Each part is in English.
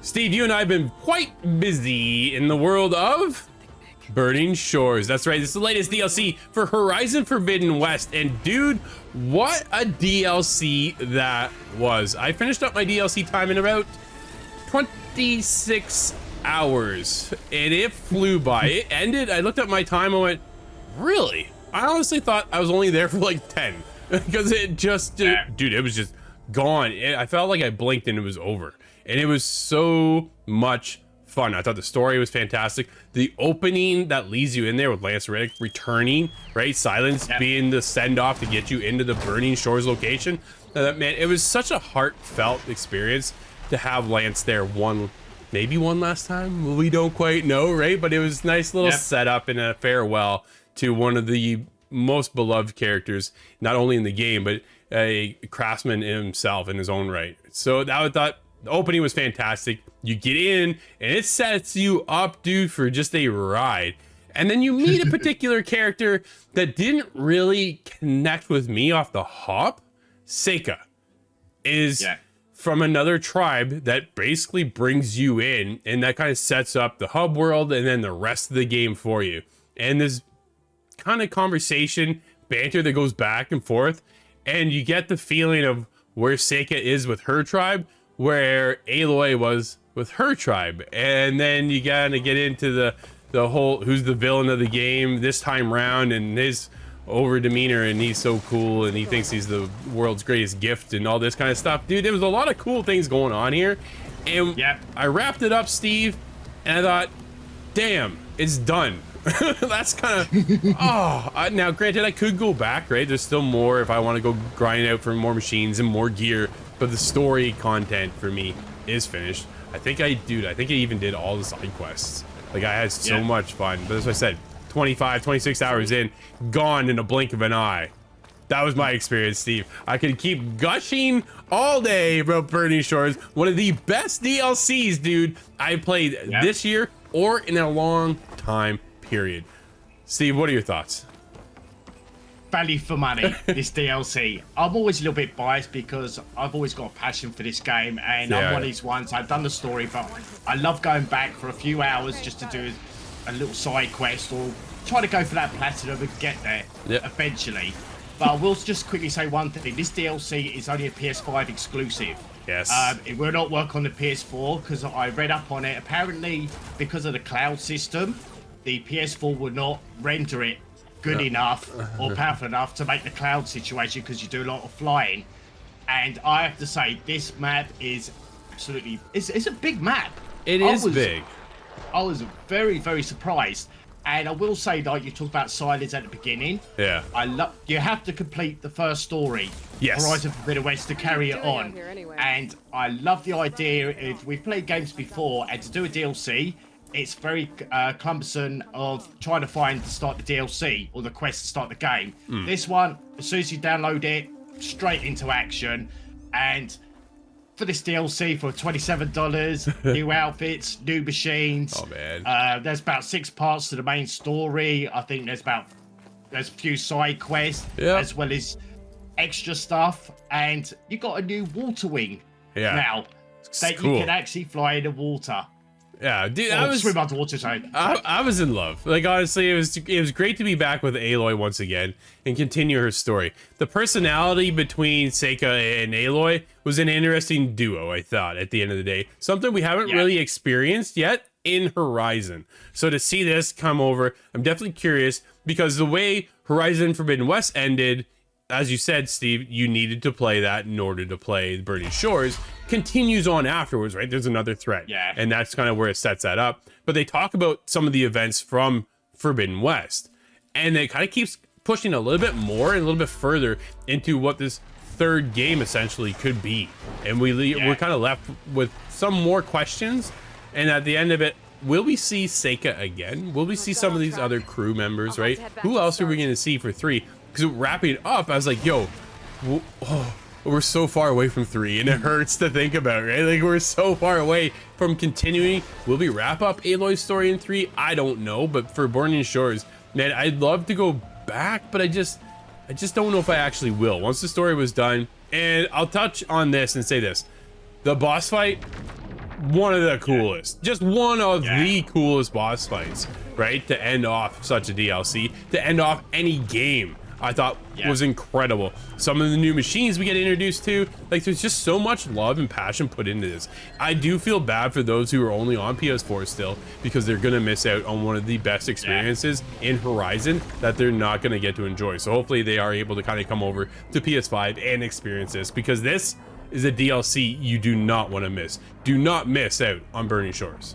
Steve, you and I have been quite busy in the world of Burning Shores. That's right, this is the latest DLC for Horizon Forbidden West. And dude, what a DLC that was. I finished up my DLC time in about 26 hours and it flew by. It ended, I looked at my time and went, really? I honestly thought I was only there for like 10 because it just, dude, it was just gone. I felt like I blinked and it was over. And it was so much fun. I thought the story was fantastic. The opening that leads you in there with Lance Reddick returning, right? Silence being the send-off to get you into the Burning Shores location. Man, it was such a heartfelt experience to have Lance there maybe one last time. We don't quite know, right? But it was a nice little setup and a farewell to one of the most beloved characters, not only in the game, but a craftsman himself in his own right. So I thought the opening was fantastic. You get in and it sets you up, dude, for just a ride. And then you meet a particular character that didn't really connect with me off the hop. Seika is from another tribe that basically brings you in, and that kind of sets up the hub world and then the rest of the game for you. And this kind of conversation, banter that goes back and forth, and you get the feeling of where Seika is with her tribe, where Aloy was with her tribe. And then you gotta get into the whole who's the villain of the game this time round and his over demeanor, and he's so cool and he thinks he's the world's greatest gift and all this kind of stuff. Dude, there was a lot of cool things going on here. And I wrapped it up, Steve, and I thought, damn, it's done. That's kind of now granted I could go back, right? There's still more if I want to go grind out for more machines and more gear, but the story content for me is finished. I think I even did all the side quests. Like, I had so much fun. But as I said, 26 hours in, gone in a blink of an eye. That was my experience, Steve. I could keep gushing all day about Burning Shores. One of the best DLCs, dude, I played this year or in a long time period. Steve, what are your thoughts? Value for money, this DLC. I'm always a little bit biased because I've always got a passion for this game, and I'm one of these ones. I've done the story, but I love going back for a few hours just to do a little side quest or try to go for that platinum and get there eventually. But I will just quickly say one thing. This DLC is only a PS5 exclusive. Yes. It will not work on the PS4 because I read up on it. Apparently, because of the cloud system, the PS4 will not render it good enough or powerful enough to make the cloud situation because you do a lot of flying. And I have to say, this map is absolutely, it's a big map. It is big. I was very, very surprised. And I will say that you talked about silence at the beginning. Yeah. You have to complete the first story, Horizon Forbidden West, to carry it on. And I love the idea. If we've played games before, and to do a DLC, it's very cumbersome of trying to start the DLC or the quest to start the game. This one, as soon as you download it, straight into action. And for this DLC for $27, new outfits, new machines. Oh man. There's about 6 parts to the main story. I think there's a few side quests as well as extra stuff. And you got a new water wing now that you can actually fly in the water. Yeah, dude, swim underwater. I was in love. Like, honestly, it was great to be back with Aloy once again and continue her story. The personality between Seika and Aloy was an interesting duo, I thought, at the end of the day. Something we haven't really experienced yet in Horizon. So to see this come over, I'm definitely curious, because the way Horizon Forbidden West ended, as you said, Steve, you needed to play that in order to play Burning Shores. Continues on afterwards, right? There's another threat. Yeah. And that's kind of where it sets that up. But they talk about some of the events from Forbidden West. And it kind of keeps pushing a little bit more and a little bit further into what this third game essentially could be. And we're kind of left with some more questions. And at the end of it, will we see Seika again? Will we see some of these other crew members, right? Who else are we going to see for 3? Because wrapping it up, I was like, yo, we're so far away from 3, and it hurts to think about, right? Like, we're so far away from continuing. Will we wrap up Aloy's story in 3? I don't know, but for Burning Shores, man, I'd love to go back, but I just don't know if I actually will. Once the story was done, and I'll touch on this and say this. The boss fight, one of the coolest, just one of the coolest boss fights, right? To end off such a DLC, to end off any game, I thought was incredible. Some of the new machines we get introduced to, like there's just so much love and passion put into this. I do feel bad for those who are only on PS4 still, because they're gonna miss out on one of the best experiences in Horizon that they're not gonna get to enjoy. So hopefully they are able to kind of come over to PS5 and experience this, because this is a DLC you do not want to miss. Do not miss out on Burning Shores.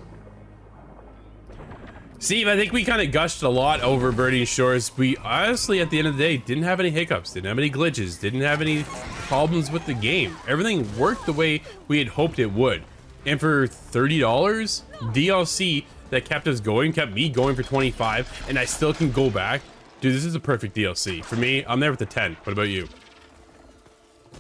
Steve, I think we kind of gushed a lot over Burning Shores. We honestly, at the end of the day, didn't have any hiccups, didn't have any glitches, didn't have any problems with the game. Everything worked the way we had hoped it would. And for $30 DLC that kept us going, kept me going for 25, and I still can go back. Dude, this is a perfect DLC. For me, I'm there with a 10. What about you?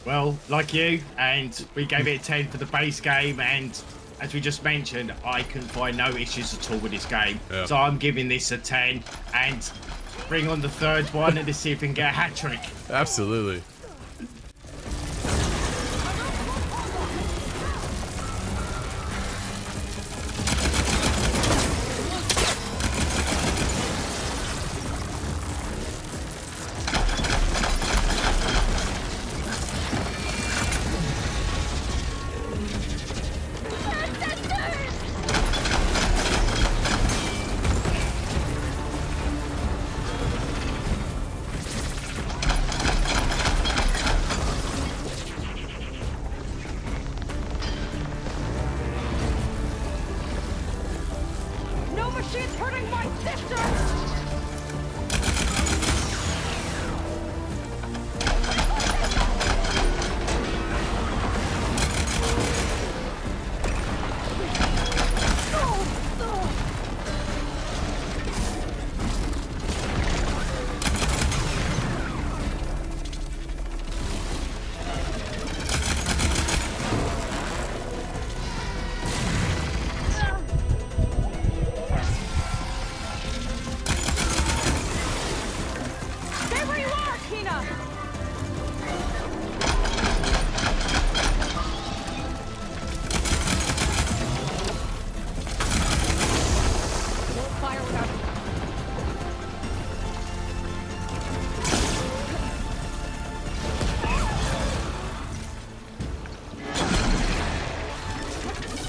Well, like you, and we gave it a 10 for the base game, and as we just mentioned, I couldn't find no issues at all with this game. Yeah. So I'm giving this a 10, and bring on the third one and to see if we can get a hat trick. Absolutely.